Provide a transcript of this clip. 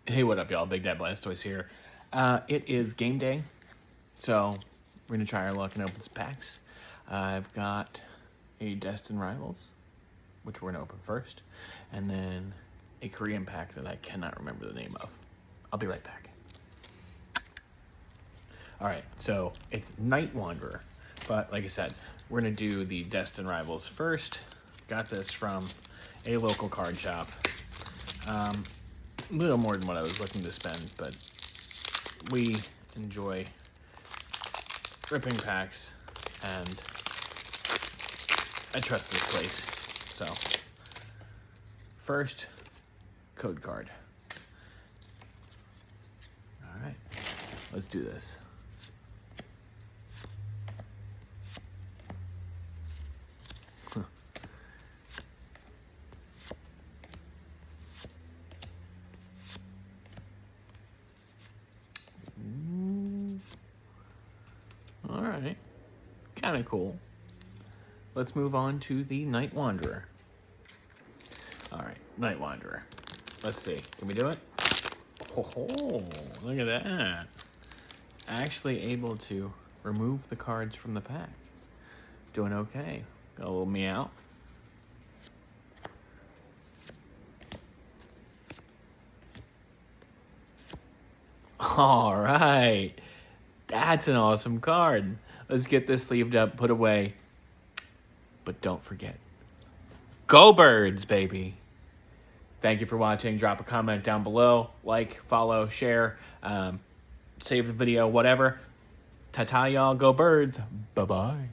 Hey, what up, y'all? Big Dad Blastoise here. It is game day, so we're gonna try our luck and open some packs. I've got a Destined Rivals, which we're gonna open first, and then a Korean pack that I cannot remember the name of. I'll be right back. All right, so it's Night Wanderer, but like I said, we're gonna do the Destined Rivals first. Got this from a local card shop. A little more than what I was looking to spend, but we enjoy ripping packs, and I trust this place. So, first, code card. All right, let's do this. All right, kind of cool. Let's move on to the Night Wanderer. All right, Night Wanderer. Let's see, can we do it? Oh, look at that. Actually able to remove the cards from the pack. Doing okay. Got a little meow. All right. That's an awesome card. Let's get this sleeved up, put away. But don't forget, go Birds, baby. Thank you for watching. Drop a comment down below. Like, follow, share, save the video, whatever. Ta-ta, y'all. Go Birds. Bye-bye.